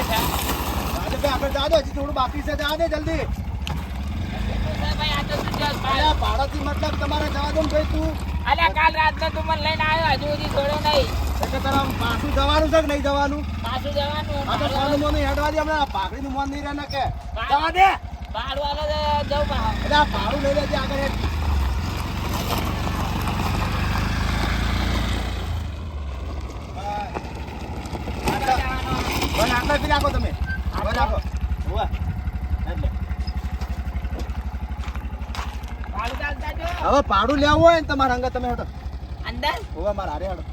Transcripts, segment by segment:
આગળ જા દો, હજી થોડું બાકી છે, જા દે જલ્દી. ભાડાથી મતલબ તમારે જવા દો ને ભાઈ તું. અલ્યા કાલ રાતનો તું મને લઈને આવ્યો, હજુ સુધી છોડ્યો નહીં. એટલે તારા પાછું જવાનું છે કે નહીં જવાનું? પાછું જવાનું. આ તો સોનું મોનું હેડવા દે, હમણાં પાઘડીનું મોન નહીં રહે ને કે જવા દે. ભાડું આલો તો જવું પાછું. એટલે આ ભાડું લઈ લેજે આગળ હેડ. બસ આટલા પી નાખો તમે, બસ નાખો. હોવે. એટલે ભાડું ચાલતા જો. હવે ભાડું લેવું હોય ને તમારા અંગત તમે હેડો. અંદર હોવે મારા હારે હેડો.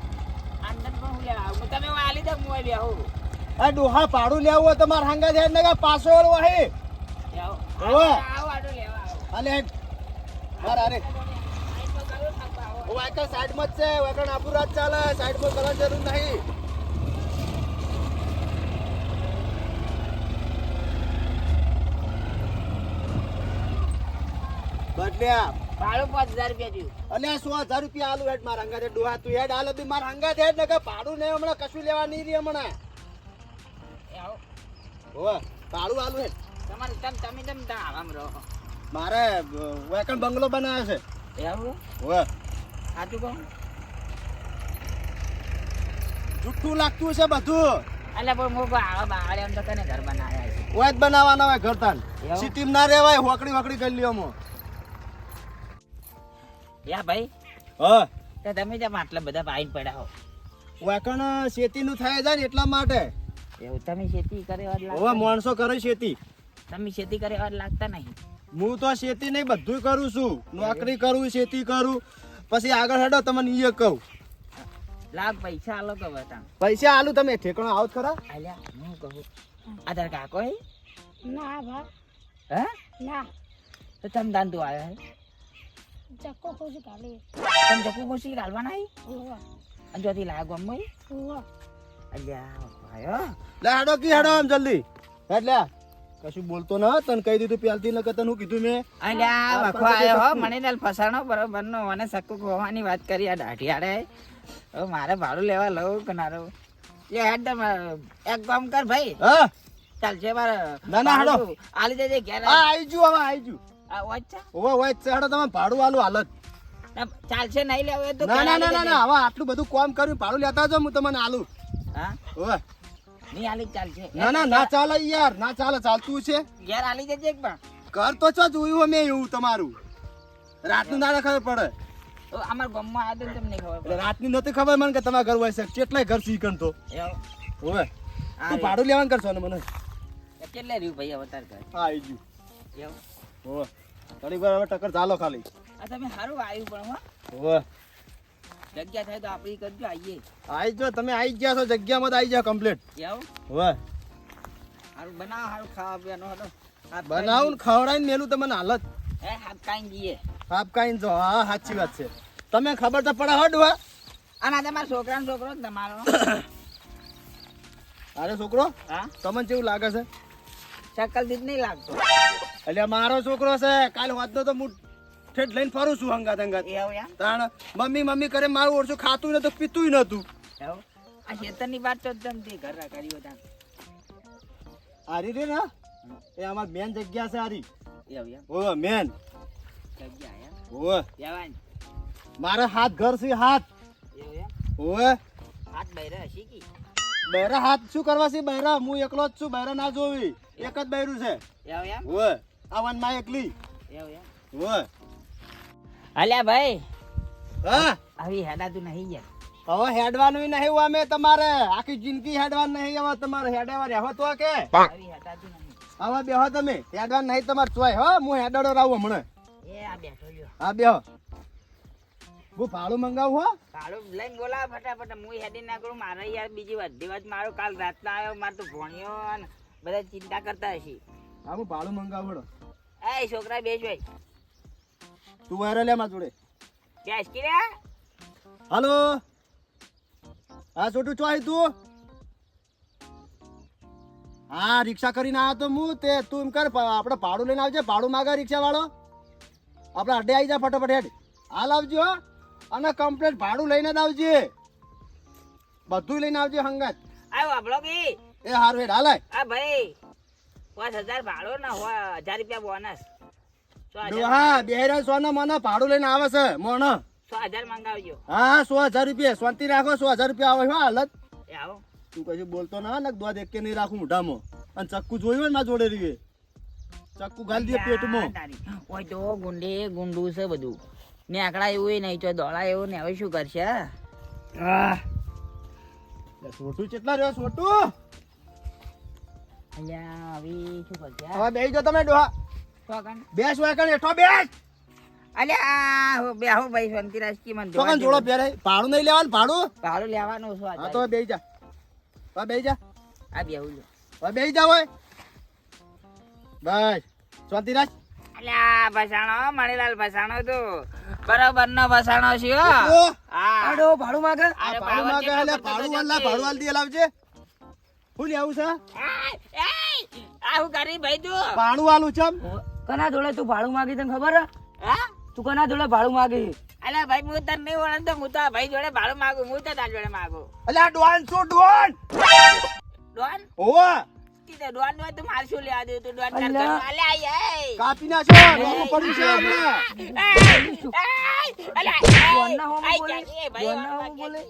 અંદર પણ હું લેવા આવું. તમે વાલી દો હું લેવું. આ ડોહા ભાડું લેવું હોય તમારા અંગત હેડ ને કે પાછો વાળો હે. હોવે. આવો આડો લેવા આવો. અલે હેડ મારા હારે. આઈ તો કરું થાપા આવો. હું આકલ સાઈડમાં જ છે, વેકણ આપણું રાત ચાલે, સાઈડમાં કરવાની જરૂર નહીં. બદલ્યા ભાડું 5000 રૂપિયા થયું. અને 100,000 રૂપિયા આલુ હેડ મારા હંગાતે ડોહા તું હેડ આલો બી મારા હંગાતે હેડ ને કે ભાડું નહીં હમણાં કશું લેવા નહીં રહી હમણાં. આવો. હોવે ભાડું આલુ હેડ. તમે આરામ રહો. મારે વેકણ બંગલો બનાવ્યો છે. એવું હોવે સાચું કહું? જુઠ્ઠું લાગતું છે બધું. એટલે પણ હું બાળે એમ તો કને ઘર બનાવ્યા છે. ઓય જ બનાવવાના હોય ઘર તાન. એવું? સિટીમાં ના રહેવાય, હોકડી ગલીઓમાં. યા ભાઈ હા તો તમે જેમ આટલા બધા પાઈન પડ્યા હો. વેકણ શેતીનું થાય જાય ને એટલા માટે. એવું તમે ખેતી કરે હોવે લાગતા માણસો કરે શેતી. તમે ખેતી કરે લાગતા નહીં. હું તો શેતી નહીં બધું કરું છું, નોકરી કરું, શેતી કરું. પછી આગળ હેડો તમને ઈ કહું. લાગ પૈસા આલો કે બતા. પૈસા આલુ તમે ઠેકણો આવો જ ખરા. અલ્યા હું કહું આધાર કાકો હે ના ભા હે ના તો તમે દાંતુ આવ્યા હે ચક્કો ખોસી કાઢી તમે જપુ ખુશી ગાલવાના હે ઓવા અને જોથી લાગ ગમ હે ઓવા અલ્યા ભાયો લે હેડો કી હેડો આમ જલ્દી હેડ લે. કશું બોલતો ન તને કહી દીધું પ્યાલતી ન કતન હું કીધું મેં. અલ્યા વખો આવ્યો હો મને ને ફસાણો બરોબર નો મને સક્કુ ખોવાની વાત કરી આ દાઢિયાડે. હવે મારે ભાડું લેવા લઉં કે ના લઉં? એ હેડ તમે એક કામ કર ભાઈ હા ચાલશે મારે ના, ના, હેડો. ભાડું આલી દેજે ઘેર આ આઈ જુ હવે આઈ જુ. આ વાત છે ઓવે ઓય છે હેડો તમે ભાડું આલુ હાલત. ચાલશે નહીં લેવું હોય તો ના ઘેર ના આલી ના દેજે. ના હવે આટલું બધું કામ કર્યું ભાડું લેતા જાવ હું તમને આલુ. હા ઓવે નહીં આલી ચાલશે ના ના ના ચાલે યાર, ના ચાલે, ચાલતું છે. ઘેર આલી દેજે એક પણ ઘર તો છો જોયું અમે એવું તમારું. રાતનું ના ખબર પડે. તો અમારા ગામમાં આવ્યો તો તમને ખબર એટલે પડે રાતની નથી ખબર મને કે તમારા ઘર હોય છે કેટલાય ઘર સીકણ તો. એવું ઓવે તું ભાડું લેવાનું કરશો ને મને. કેટલે રહ્યું ભાઈ અવતાર કર હા આઈ ગયું. એવું ઓવે ઘણી વાર હવે ટક્કર ચાલો ખાલી. આ તમે સારું આવ્યું પણ હો ઓવે જગ્યા થાય તો આપણી કરજો આવીએ આઈ જો તમે આઈ ગયા છો જગ્યામાં તો આઈ જાવ કમ્પ્લીટ. એવું ઓવે સારું બનાવો સારું ખાવા પીવાનું હતો બનાવું ને ખવડાવીને મેલું તમને હાલત હે હાથ કાઈ જઈએ આપ કાઈ જો. હા સાચી વાત છે. તમે ખબર તો પડે હડવા. અને તમારા છોકરાનો છોકરો જ તમારો અરે છોકરો હા તમને કેવું લાગે છે? શકલથી જ નહીં લાગતો એટલે મારો છોકરો છે. કાલ વાતનો તો હું ઠેઠ લઈને ફરું છું હંગાત હંગાત. એવું એમ તાણ મમ્મી મમ્મી કરે મારું ઓછું ખાતું નતું પીતું નતું. એવું આ ખેતરની વાત તો તમે ઘર કર્યું હતા આરી રે ને એ અમાર મેન જગ્યા છે આરી. એવું એમ ઓવે મેન જગ્યા એમ ઓવે જવાન મારે હાથ ઘર છે હાથ. એવું એમ ઓવે હાથ બૈરા હશી કી બૈરા હાથ શું કરવા છે બૈરા? હું એકલો જ છું, બૈરા ના જોવી. એક જ બૈરું છે. એવું એમ ઓવે આ વન માં એકલી. એવું એમ ઓવે અલ્યા ભાઈ હા આવી હેડાતું નહીં યાર હવે હેડવાનું નહીં અમે તમારે આખી જિંદગી હેડવાનું નહીં. હવે તમારે હેડવા રહેવો તો કે આવી હેડાતું નહીં હવે બેહો તમે હેડવાનું નહીં તમારે ચોય. હો હું હેડડો રહું હમણાં. એ આ બેઠો લ્યો હા બેહો. હું ભાડું મંગાવું હો. કાળું લઈને બોલાવ ફટાફટ હું હેડી ના કરું મારે યાર બીજી બધી વાત મારો કાલ રાતના આવ્યો મારે તો ભણ્યો અને બધા ચિંતા કરતા હશે. હા હું ભાડું મંગાવું હડો. એ છોકરા બેસ ભાઈ તું વાયરો લે મારા જોડે. બેસ કે રે હાલો હા છોટું ચોય તું. હા રિક્ષા કરીને આવ્યો તો હું તે તું એમ કર આપણે ભાડું લઈને આવજે. ભાડું માગા રિક્ષા વાળો આપણે અડે આવી જા ફટાફટ હેડ. હાલ આવજો અને કમ્પ્લીટ ભાડું લઈને જ આવજે. બધું લઈને આવજે હંગાત. આવ્યો આપણો કે એ હારું હેડ હાલાય આ ભાઈ 5000 ભાડો ને 1000 રૂપિયા બોનસ. ડોહા બેહરા સોના મને ભાડું લઈને આવે છે મોનો 6000 મંગાવજો. હા 100,000 રૂપિયા શાંતિ રાખો 100,000 રૂપિયા આવે હો હાલત એ આવો. તું કશું બોલતો ના ને દોધ એક કે નહીં રાખું મોઢામાં અને ચક્કુ જોયું હોય ને મારા જોડે રીએ ચક્કુ ગાલી દે પેટમાં ઓય તો ગુંડું છે બધું ને આકડા એવું નહીં તો દોડા એવું ને હવે શું કરશે? છોટું કેટલા રહ્યો છોટું અલ્યા હવે શું કરશે? હવે બેહી જાઓ તમે ડોહા ચોકન બેસ વાકણ હેઠો બેસ અલ્યા હો બે હો ભાઈ શાંતિ રાખી મને ચોકન જોડો પહેરે ભાડું નહીં લેવાનું ભાડું લેવાનું શું હા તો બેહી જા હવે બેહી જા આ બેહું લો. હવે બેહી જા હોય બસ શાંતિ રાખ અલ્યા ભસાણો મણીલાલ ભસાણો તો બરાબર નો ભસાણો છે હો. ઓ, હા આડો ભાડું માંગે આ ભાડું માંગે એટલે ભાડું વાળા ભાડું વાળ દે લાવજે શું લેવું છે આવું કરી ભાઈ તું ભાડું વાળું છે કના જોડે તું ભાડું માંગી તને ખબર હે? હા તું કના જોડે ભાડું માંગી? અલ્યા ભાઈ હું તને નહીં ઓળખતો હું તો આ ભાઈ જોડે ભાડું માંગુ હું તો તાર જોડે માંગુ. એટલે આ ડોન શું ડોન ડોન ઓવા તીતે ડોન હોય તો માર શું લેવા દે તું ડોન કર અલ્યા. અલ્યા આય કાપી નાખો લોકોં પડ્યું છે આપણે ડોનના હોમો બોલે? ડોનના હોમો બોલે?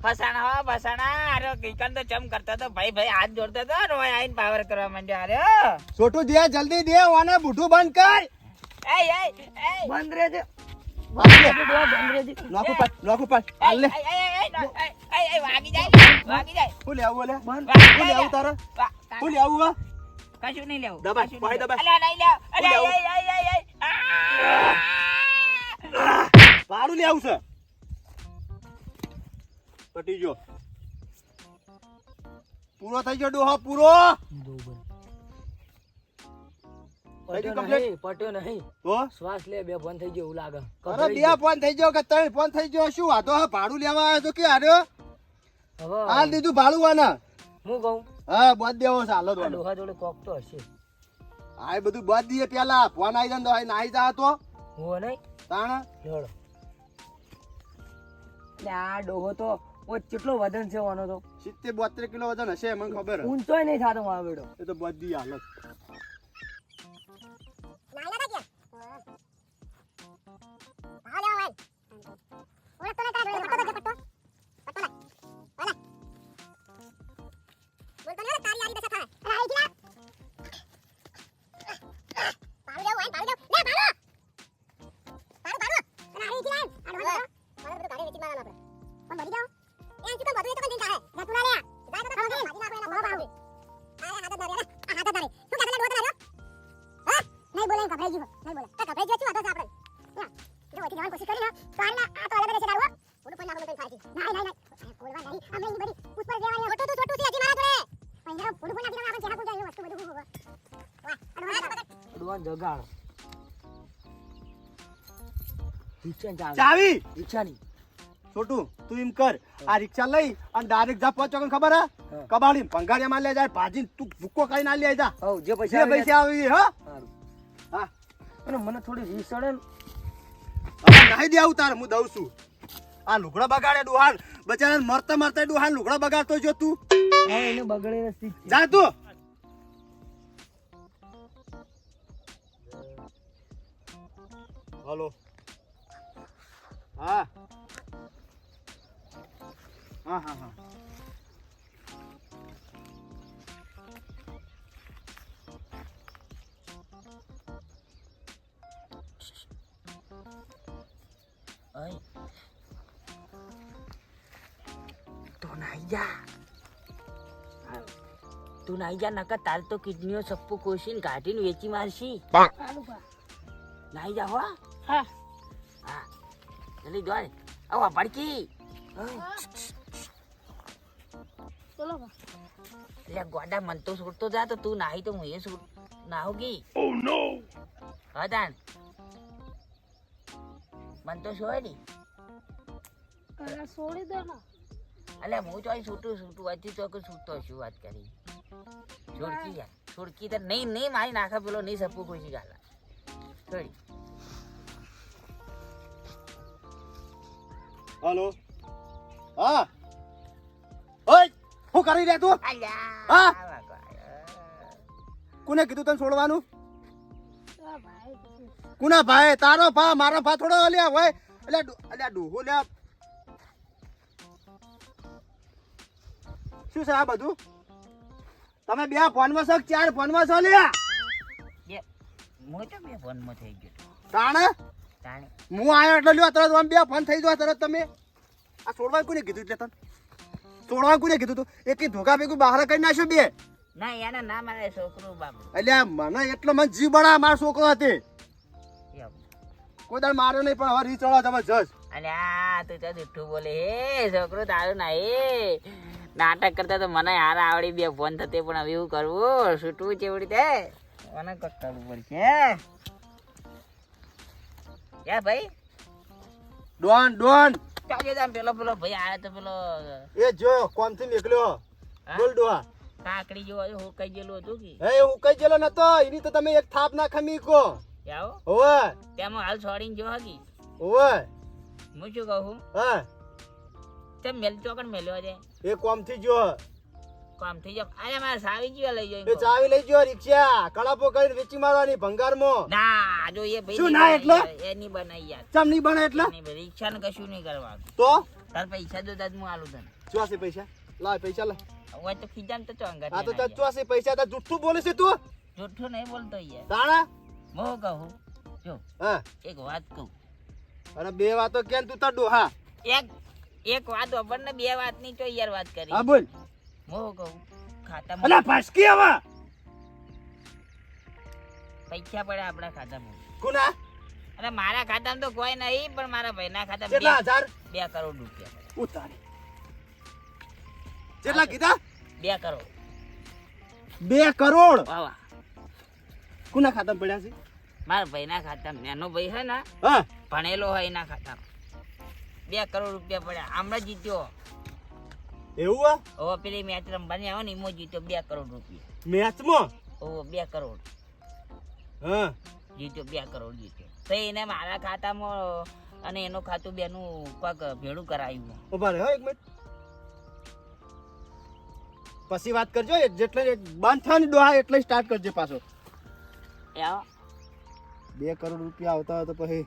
ફસાણા હો ફસાણા અરે કિકન તો ચમ કરતો તો ભાઈ ભાઈ હાથ જોડતો તો રોય આઈને પાવર કરવા માંડ્યો અરે છોટું દે જલ્દી દે ઓને બુઠું બંધ કર એય એય એય બંધ રહેજે બંધ બંધ રહેજે નોખું પાડ હાલ લે વાગી જાય શું લેવું બોલે બંધ શું લેવું તારે શું લેવું હે કશું નહીં લેવું દબાઈ, કશું પાય નહીં દબાઈ. લેવું. અલ્યા નહીં લેવું. અલ્યા લેવું. ભાડું લેવું છે પટી ગયો પૂરો થઈ ગયો ડોહો પૂરો થઈ ગયું complete? પટ્યો નહીં તો શ્વાસ લે બે બંધ થઈ ગયો એવું લાગે અરે બે ફોન થઈ ગયો કે ત્રણ ફોન થઈ ગયો શું વાતો હે ભાડું લેવા આવ્યો તો કે આર્યો હવે હાલ દીધું ભાડું આના હું કહું હા બોધ દેવો છે હાલો આ દોડો ડોહા જોડે કોક તો હશે આ બધું બોધ દઈએ પેલા ફોન આવી જાય ને તો આ નાઈ જા તો હું નહીં તાણ લેવડો એટલે આ ડોહો તો ઓ કેટલો વજન છે આનો તો 70-72 કિલો વજન હશે મને ખબર હે. ઊંચોય નહીં થાતો મારો બેડો એ તો બધી હાલત ડોહાને જગાડો રિક્ષા ચાલે ચાવી રિક્ષા ની છોટું તું એમ કર આ રિક્ષા લઈ અને ડાયરેક્ટ જા પહોંચો ખબર હે હા. કબાડી ભંગારિયા માં લે જાય ભાજી તું ભૂકો ખાઈ ના લે જા હવ જે જે પૈસા પૈસા આવી હા સારું હા અને મને થોડી રીસ ચડે ને હવે નાહી દે આવું તારે હું દઉં છું આ લુગડા બગાડે ડોહાન બચારા મરતા મરતા ડોહાન લુગડા બગાડતો જો તું હા એને બગડે નથી જા તું હલો હા હા હા હા તો નાઈ જા તું નાઈ જા નકર તાર તો કિડનીઓ સપ્પુ કોશીને કાઢીને વેચી મારશી સારું બા. નાઈ જા હો હા હા જલ્દી દોડ આવા પડકી ચલો બા. એટલે ગોડા મન તો છૂટતો જા તો તું નાહી તો હું એ છૂટ નાહોગી હા તાન મન તો છોડી અરે છોડી દો ને. અલ્યા હું ચોઈ છૂટું હજી ચોક છૂટતો શું વાત કરી છોડકી યાર છોડકી તો નહીં મારી નાખા પેલો નહીં સપુ કોઈ ગાલા છોડી હલો હા શું કરી રે તું અલ્યા હા? ભગવાન. કોને કીધું તને છોડવાનું આ ભાઈ કીધું. કોના ભાઈ તારો ભા મારો ભા થોડો અલ્યા હોય અલ્યા ડોહો લ્યા શું છે આ બધું તમે બે ફોનમાં છો કે 4 ફોનમાં છો લ્યા હું તો બે ફોનમાં થઈ ગયો તાણે તાણે હું આયો એટલે લ્યો તરત આમ બે ફોન થઈ જાય તરત તમે આ છોડવા કોને કીધું એટલે તને છોડવા કોને કીધું તું એક ધોકા ભેગું બહાર કરી નાખ્યો બે ના યાર ના મારે છોકરું બાબુ એટલે મને એટલો મને જીવ બળા મારો છોકરો હતી કોઈ દાડ માર્યો નહીં પણ હવે રીચળો જબરજસ્ત અલ્યા તું તો જુઠ્ઠું બોલે હે છોકરું તારું ના એ નાટક કરતા તો મને હાર આવડી બે ફોન થતે પણ હવે એવું કરવું છૂટવું ચેવડી તે મને કક કરવું પડશે યા ભાઈ ડોન ડોન ચાલે તામ પેલો પેલો ભાઈ આયો તો પેલો એ જો કોમથી નીકળ્યો બોલ ડોહા કાકડી જેવો હું કઈ ગયેલું હતું કે હે હું કઈ ગયેલો નતો એની તો તમે એક થાપ ના ખમી કો આવો ઓવે તેમાં હાલ છોડીને જો હકી ઓવે હું શું કહું હા તે મેલ ચોકડ મેલ્યો છે એ કોમથી જો કામ થઈ જાવ અરે મારે સાવી જીવા લઈ એ જાય ચાવી લઈ ગયો રિક્ષા કળાપો કરીને વેચી મારવાની ભંગારમાં ના જો એ ભાઈ શું ના એટલે? એની બનાવી યાર ચમ નહીં બને એટલે રિક્ષા ને કશું નહીં કરવાનું તો તાર પૈસા દો તાર હું આલું તને ચોસી પૈસા લાવ પૈસા લા હવે તો ખીજામ તો ચોંગા આ તો તાર ચોસી પૈસા તાર જુઠ્ઠું બોલે છે તું જૂઠું નહીં બોલતો યાર તાણા હું કહું જો હા એક વાત કહું અરે બે વાતો કેમ તું તાર ડોહા એક વાત આપણને બે વાત ની તો યાર વાત કરી હા બોલ હું કહું ખાતામાં અલા ફાસકી હવે પૈસા પડે આપણા ખાતામાં કોના અરે મારા ખાતામાં તો કોઈ નહીં પણ મારા ભાઈના ખાતામાં કેટલા હજાર 2 કરોડ રૂપિયા ઉતારે કેટલા કીધા 2 કરોડ 2 કરોડ વાહ વાહ કોના ખાતામાં પડ્યા છે મારા ભાઈના ખાતામાં નાનો ભાઈ છે ને હા ભણેલો હોય એના ખાતામાં 2 કરોડ રૂપિયા પડ્યા હમણાં જીત્યો એવું આ હવે પેલી મેચ રમવાની આવે ને એમાં જીત્યો 2 કરોડ રૂપિયા મેચમાં ઓહો 2 કરોડ હા જીત્યો 2 કરોડ જીત્યો તો એને મારા ખાતામાં અને એનું ખાતું બેનું કોક ભેળું કરાવ્યું ઉભા રહે હો એક મિનિટ પછી વાત કરજો જેટલે બંધ થાય ને ડોહા એટલે સ્ટાર્ટ કરજો પાછો એ આવો 2 કરોડ રૂપિયા આવતા હોય તો પછી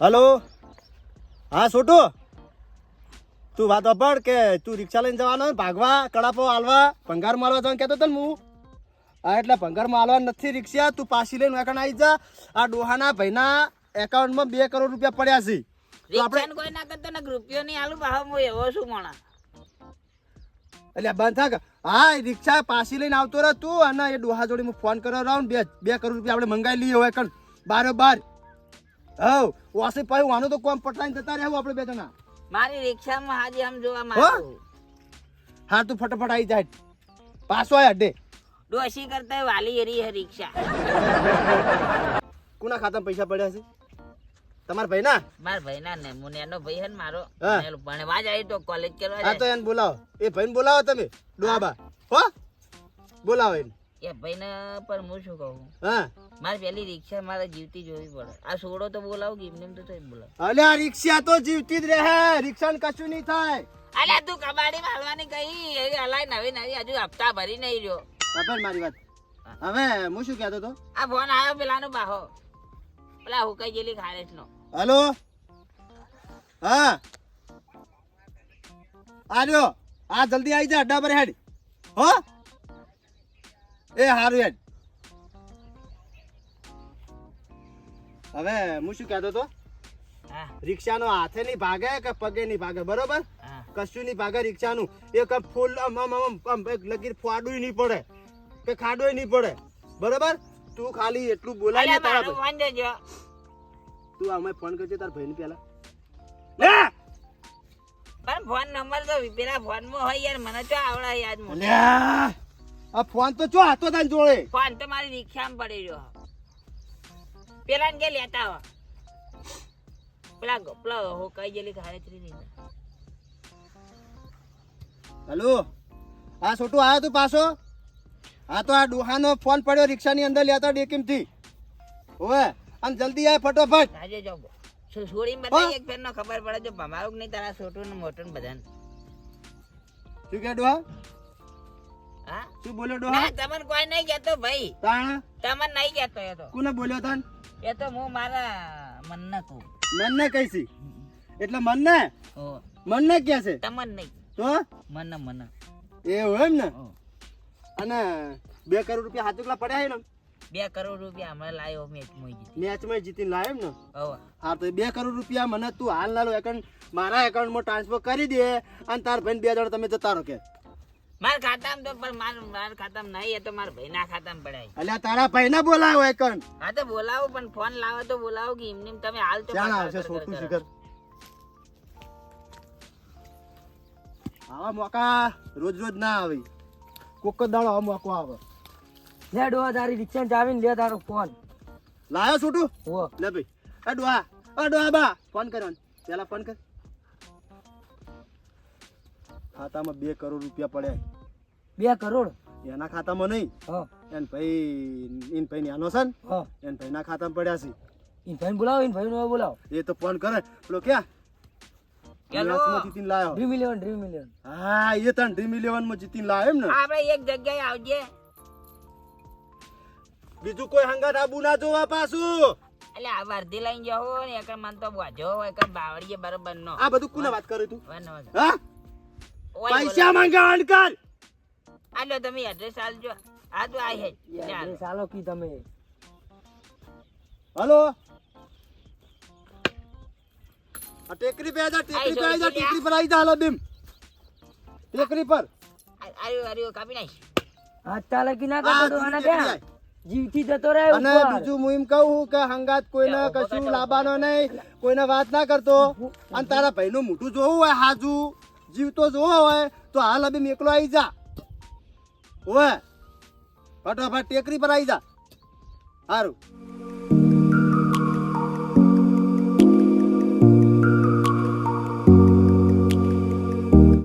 હલો હા છોટુ તું વાત વાપર કે તું રિક્ષા લઈને જવાનો ભાગવા કડાપો હાલવા ભંગાર મારવા જવાનું કહેતો હતો ને હું હા એટલે ભંગાર મારવા નથી રિક્ષા તું પાછી લઈને વેકણ આવી જા આ ડોહાના ભાઈના એકાઉન્ટમાં 2 કરોડ રૂપિયા પડ્યા છે તો આપણે રિક્ષાને કોઈ ના કરતો ને રૂપિયો નહીં આલું ભાવ હું એવો શું મોણા એટલે બંધ થાક હા રિક્ષા પાછી લઈને આવતો રહે તું અને એ ડોહા જોડે હું ફોન કર્યો રહું 2 કરોડ રૂપિયા આપણે મંગાવી લઈએ હોય કણ બારોબાર હવ વાસે પાછું વાનું તો કોમ પટલાઈને જતા રહેવું આપણે બે જણા મારી રિક્ષામાં હાજી આમ જોવા માંગુ હા તું ફટાફટ આવી જાય પાછો આય અડે ડોશી કરતા વાલી હરી હે રિક્ષા કોના ખાતામાં પૈસા પડ્યા છે તમારા ભાઈ ના મારા ભાઈ ના ને મુને એનો ભાઈ હે ને મારો હા. ભણેલો ભણવા જાય તો કોલેજ કરવા હા તો જાય એને બોલાવો એ ભાઈને બોલાવો તમે ડોહાબા હો બોલાવો એને એ ભાઈ ને પણ હું શું કહું હા મારે પેલી રિક્ષા મારે જીવતી જોવી પડે આ સોડો તો બોલાવો કે એમને એમ તો થઈ બોલાવો અલ્યા રિક્ષા તો જીવતી જ રહે રિક્ષાને કશું નહીં થાય અલ્યા તું કબાડી મારવાની કઈ એ હલાય નવી નવી હજુ હપ્તા ભરી નહીં રહ્યો ખબર મારી વાત હવે હું શું કહેતો હતો આ ફોન આવ્યો પેલાનો બાહો પેલા હુકાઈ જેલી ખારેશ નો હલો હા આર્યો આ જલ્દી આવી જા અડ્ડા પર હેડ હો એ હારું હેડ હવે હું શું કહેતો હતો હા રિક્ષાનો હાથે નહીં ભાગે કે પગે નહીં ભાગે બરોબર હા કશું નહીં ભાગે રિક્ષાનું એક ફૂલ એક લગીર ફાડું નહીં પડે કે ખાડોય નહીં પડે બરોબર તું ખાલી એટલું બોલાય ને તારા ભાઈ. ફોન દેજો તું અમે ફોન કરજે તાર ભાઈને પેલા લે પણ ફોન નંબર તો પેલા ફોન માં હોય યાર મને તો આવડે યાદ મને અલ્યા, આ ફોન તો ચો હાથો તાન જોડે ફોન તો મારી રિક્ષામાં પડી રહ્યો પેલા ને કે લેતા આવો પેલા હુકાઈ જેલી ખારેશ ની હલો આ છોટું આવ્યો તું પાછો હા તો આ ડોહાનો ફોન પડ્યો રિક્ષાની અંદર લેતા ડેકીમ થી ઓવે અને જલ્દી આય ફટોફટ આજે જાવ છોડીને બતાવી એક ફેરનો ખબર પડે જો ભમારું કે નહીં તારા છોટું ને મોટું ને બધાને. શું કે ડોહા હા શું બોલ્યો ડોહા ના તમને કોઈ નહીં કહેતો ભાઈ, તાણ તમને નહીં કહેતો એ તો. કોને બોલ્યો તાન એ તો હું મારા મનને કહું. મનને કઈસી એટલે મનને ઓ મનને કે છે તમને નહીં, તો મને એવું એમ ને ઓ. અને 2 કરોડ રૂપિયા હાથુકલા પડ્યા હે ને 2 કરોડ રૂપિયા હમણાં લાયો મેચમાં જીતી. મેચમાં જીતીને લાયો એમ ને હવે હા તો 2 કરોડ રૂપિયા મને તું હાલ લાલો એકાઉન્ટ મારા એકાઉન્ટમાં ટ્રાન્સફર કરી દે અને તાર ભાઈ 2 જણ તમે જતા રહો કે મારા ખાતામાં તો પણ મારા ખાતામાં નહીં, એ તો મારા ભાઈના ખાતામાં પડાય. અલ્યા તારા ભાઈ ના બોલાવો એકાઉન્ટ હા તો બોલાવો પણ ફોન લાવો તો બોલાવો કે એમને એમ તમે હાલ તો ક્યાં પાછા આવશે કર, છોટું કર, શિખર આવા મોકા રોજ રોજ ના આવે કોક જ દાડો આવા મોકો આવે લે ડોહા તારી રિક્ષા ચાવીને લે તારો ફોન. લાયો છોટું હો લે ભાઈ આ ડોહા બા ફોન કર્યો પેલા ફોન કર ખાતામાં 2 કરોડ રૂપિયા પડ્યા 2 કરોડ. એના ખાતામાં નહીં હા એન ભાઈ નાનો છે ને હા એન ભાઈના ખાતામાં પડ્યા છે ઈન ભાઈને બોલાવો, ઈન ભાઈને બોલાવો. એ તો ફોન કરે પેલો ક્યાં ચાલો. મેચમાં જીતીને લાયો ડ્રીમ ઇલેવન. હા એ તને ડ્રીમ 11 માં જીતીને લાયો એમ ને આપણે એક જગ્યાએ આવજે. બીજું કોઈ હંગાત આબુ ના જોવા પાછું એટલે આ વર્ધી લઈને જાઓ ને એક મન તો બોજો એક બાવળીએ બરોબર નો. આ બધું કોને વાત કરે તું વન વન. હા ઓય પૈસા માંગવા કર આલો તમે એડ્રેસ આલજો. આ તો આઈ હે લે આલો. એ સાલો કી તમે હલો આ ટેકરી પર આવી જા ટેકરી પર આવી જા હાલો બીમ ટેકરી પર આર્યો કાપી નાખ. હાથ ચાલે કી ના આ કરતો ડોહાના ક્યાં જીવથી જતો રહે અને ઉપર. બીજું હું એમ કહું કે હંગાત કોઈને કશું લાવવાનો નહીં કોઈને વાત ના કરતો અને તારા ભાઈનું મોઢું જોવું હોય હાજુ જીવતો જોવો હોય તો હાલ અભી એકલો આવી જા ઓય ફટાફટ ટેકરી પર આવી જા સારું